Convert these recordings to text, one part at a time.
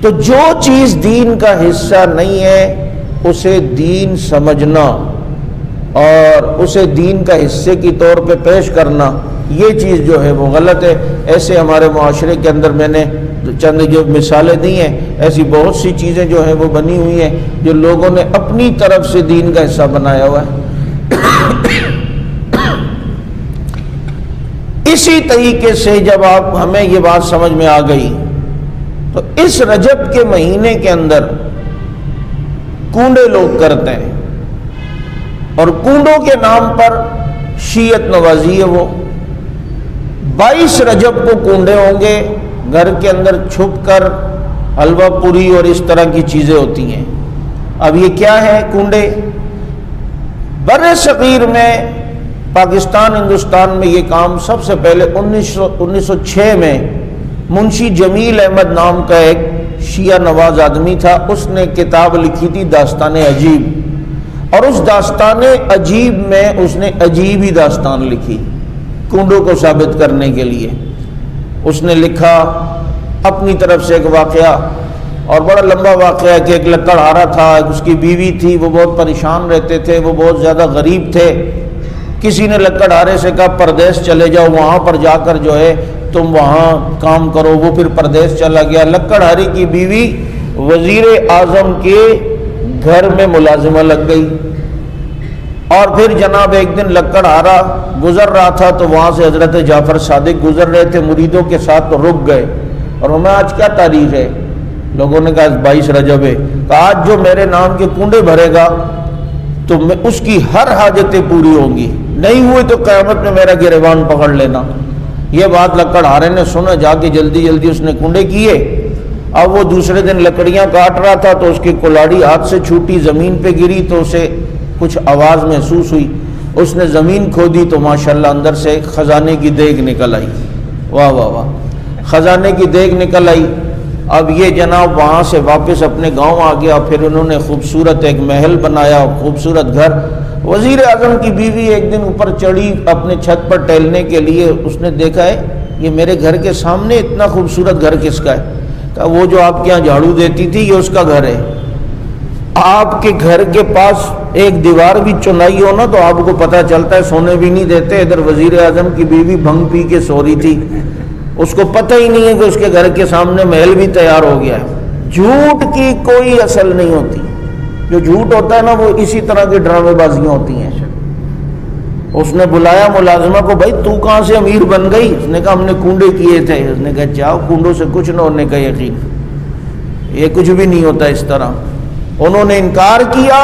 تو جو چیز دین کا حصہ نہیں ہے اسے دین سمجھنا اور اسے دین کا حصے کی طور پہ پیش کرنا، یہ چیز جو ہے وہ غلط ہے۔ ایسے ہمارے معاشرے کے اندر میں نے چند جو مثالیں دی ہیں، ایسی بہت سی چیزیں جو ہیں وہ بنی ہوئی ہیں جو لوگوں نے اپنی طرف سے دین کا حصہ بنایا ہوا ہے۔ اسی طریقے سے جب ہمیں یہ بات سمجھ میں آ گئی تو اس رجب کے مہینے کے اندر کونڈے لوگ کرتے ہیں، اور کونڈوں کے نام پر شیعت نوازی ہے وہ۔ 22 رجب کو کونڈے ہوں گے، گھر کے اندر چھپ کر حلوہ پوری اور اس طرح کی چیزیں ہوتی ہیں۔ اب یہ کیا ہے کونڈے؟ بر صغیر میں، پاکستان ہندوستان میں یہ کام سب سے پہلے 1906 میں منشی جمیل احمد نام کا ایک شیعہ نواز آدمی تھا، اس نے کتاب لکھی تھی داستان عجیب، اور اس داستان عجیب میں اس نے عجیب ہی داستان لکھی کونڈوں کو ثابت کرنے کے لیے۔ اس نے لکھا اپنی طرف سے ایک واقعہ، اور بڑا لمبا واقعہ کہ ایک لکڑہارا تھا، اس کی بیوی تھی، وہ بہت پریشان رہتے تھے، وہ بہت زیادہ غریب تھے۔ کسی نے لکڑہارے سے کہا پردیس چلے جاؤ، وہاں پر جا کر جو ہے تم وہاں کام کرو۔ وہ پھر پردیس چلا گیا۔ لکڑہاری کی بیوی وزیر اعظم کے گھر میں ملازمہ لگ گئی، اور پھر جناب ایک دن لکڑہارا گزر رہا تھا تو وہاں سے حضرت جعفر صادق گزر رہے تھے مریدوں کے ساتھ، تو رک گئے، اور ہمیں آج کیا تاریخ ہے؟ لوگوں نے کہا 22 رجب ہے۔ کہا آج جو میرے نام کے کنڈے بھرے گا تو اس کی ہر حاجتیں پوری ہوں گی، نہیں ہوئے تو قیامت میں میرا گریبان پکڑ لینا۔ یہ بات لکڑہارے نے سنا، جا کے جلدی جلدی اس نے کنڈے کیے۔ اب وہ دوسرے دن لکڑیاں کاٹ رہا تھا تو اس کی کلاڑی ہاتھ سے چھوٹی، زمین پہ گری تو اسے کچھ آواز محسوس ہوئی، اس نے زمین کھودی تو ماشاءاللہ اندر سے خزانے کی دیگ نکل آئی۔ واہ واہ واہ، خزانے کی دیگ نکل آئی۔ اب یہ جناب وہاں سے واپس اپنے گاؤں آ گیا، پھر انہوں نے خوبصورت ایک محل بنایا، خوبصورت گھر۔ وزیر اعظم کی بیوی ایک دن اوپر چڑھی اپنے چھت پر ٹہلنے کے لیے، اس نے دیکھا ہے یہ میرے گھر کے سامنے اتنا خوبصورت گھر کس کا ہے؟ کہا وہ جو آپ کے یہاں جھاڑو دیتی تھی یہ اس کا گھر ہے۔ آپ کے گھر کے پاس ایک دیوار بھی چنائی ہو نا تو آپ کو پتہ چلتا ہے، سونے بھی نہیں دیتے۔ ادھر وزیر اعظم کی بیوی بھنگ پی کے سو رہی تھی، اس کو پتہ ہی نہیں ہے کہ اس کے گھر کے سامنے محل بھی تیار ہو گیا ہے۔ جھوٹ کی کوئی اصل نہیں ہوتی، جو جھوٹ ہوتا ہے نا وہ اسی طرح کی ڈرامے بازیاں ہوتی ہیں۔ اس نے بلایا ملازمہ کو، بھائی تو کہاں سے امیر بن گئی؟ اس نے کہا ہم نے کنڈے کیے تھے۔ اس نے کہا جاؤ، کنڈوں سے کچھ نہ ہونے کا یقین، یہ کچھ بھی نہیں ہوتا اس طرح۔ انہوں نے انکار کیا۔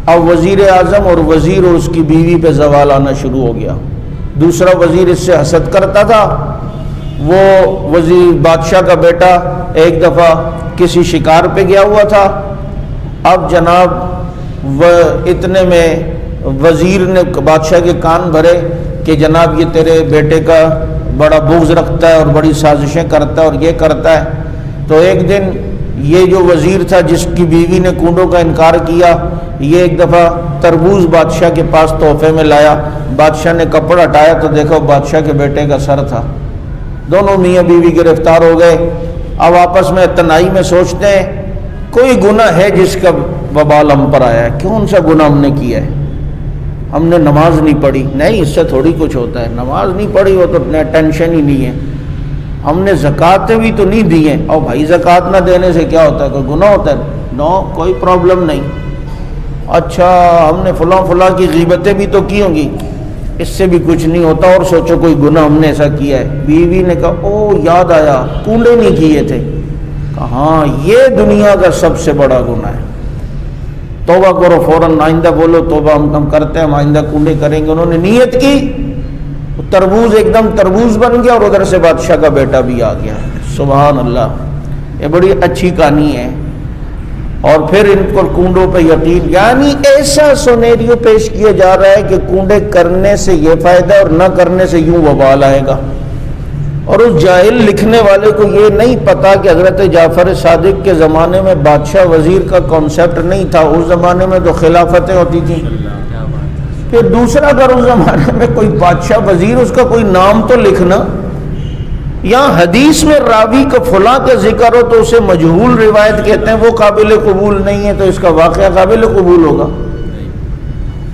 اب وزیر اعظم اور وزیر اور اس کی بیوی پہ زوال آنا شروع ہو گیا۔ دوسرا وزیر اس سے حسد کرتا تھا، وہ وزیر بادشاہ کا بیٹا ایک دفعہ کسی شکار پہ گیا ہوا تھا۔ اب جناب اتنے میں وزیر نے بادشاہ کے کان بھرے کہ جناب یہ تیرے بیٹے کا بڑا بغض رکھتا ہے اور بڑی سازشیں کرتا ہے اور یہ کرتا ہے۔ تو ایک دن یہ جو وزیر تھا جس کی بیوی نے کنڈوں کا انکار کیا، یہ ایک دفعہ تربوز بادشاہ کے پاس تحفے میں لایا۔ بادشاہ نے کپڑا ہٹایا تو دیکھو بادشاہ کے بیٹے کا سر تھا۔ دونوں میاں بیوی گرفتار ہو گئے۔ اب آپس میں تنہائی میں سوچتے ہیں کوئی گناہ ہے جس کا وبال ہم پر آیا ہے، کون سا گناہ ہم نے کیا ہے؟ ہم نے نماز نہیں پڑھی، نہیں اس سے تھوڑی کچھ ہوتا ہے، نماز نہیں پڑھی وہ تو ٹینشن ہی نہیں ہے۔ ہم نے زکاتیں بھی تو نہیں دی ہیں، اور بھائی زکات نہ دینے سے کیا ہوتا ہے؟ کوئی گناہ ہوتا ہے؟ نو، کوئی پرابلم نہیں۔ اچھا ہم نے فلاں کی غیبتیں بھی تو کی ہوں گی، اس سے بھی کچھ نہیں ہوتا، اور سوچو کوئی گناہ ہم نے ایسا کیا ہے۔ بیوی نے کہا او یاد آیا، کنڈے نہیں کیے تھے۔ کہا ہاں یہ دنیا کا سب سے بڑا گناہ ہے، توبہ کرو فوراً، آئندہ بولو توبہ ہم کرتے ہیں، ہم آئندہ کنڈے کریں گے۔ انہوں نے نیت کی، تربوز ایک دم تربوز بن گیا، اور ادھر سے بادشاہ کا بیٹا بھی آ گیا۔ سبحان اللہ، یہ بڑی اچھی کہانی ہے۔ اور پھر ان کو کنڈوں پہ یقین، یعنی ایسا سونیریو پیش کیا جا رہا ہے کہ کنڈے کرنے سے یہ فائدہ اور نہ کرنے سے یوں وبال آئے گا۔ اور اس جاہل لکھنے والے کو یہ نہیں پتا کہ حضرت جعفر صادق کے زمانے میں بادشاہ وزیر کا کانسیپٹ نہیں تھا، اس زمانے میں تو خلافتیں ہوتی تھیں۔ پھر دوسرا اگر اس زمانے میں کوئی بادشاہ وزیر، اس کا کوئی نام تو لکھنا، یہاں حدیث میں راوی کا فلاں کا ذکر ہو تو اسے مجہول روایت کہتے ہیں، وہ قابل قبول نہیں ہے، تو اس کا واقعہ قابل قبول ہوگا؟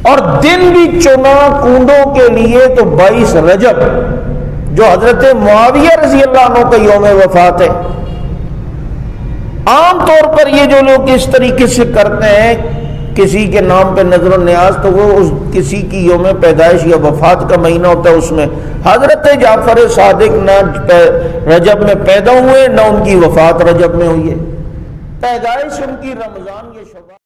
اور دن بھی چنا کنڈوں کے لیے تو 22 رجب جو حضرت معاویہ رضی اللہ عنہ کا یوم وفات ہے۔ عام طور پر یہ جو لوگ اس طریقے سے کرتے ہیں کسی کے نام پہ نظر و نیاز، تو وہ اس کسی کی یوم پیدائش یا وفات کا مہینہ ہوتا ہے، اس میں حضرت جعفر صادق نہ رجب میں پیدا ہوئے نہ ان کی وفات رجب میں ہوئی ہے، پیدائش ان کی رمضان یا شعبان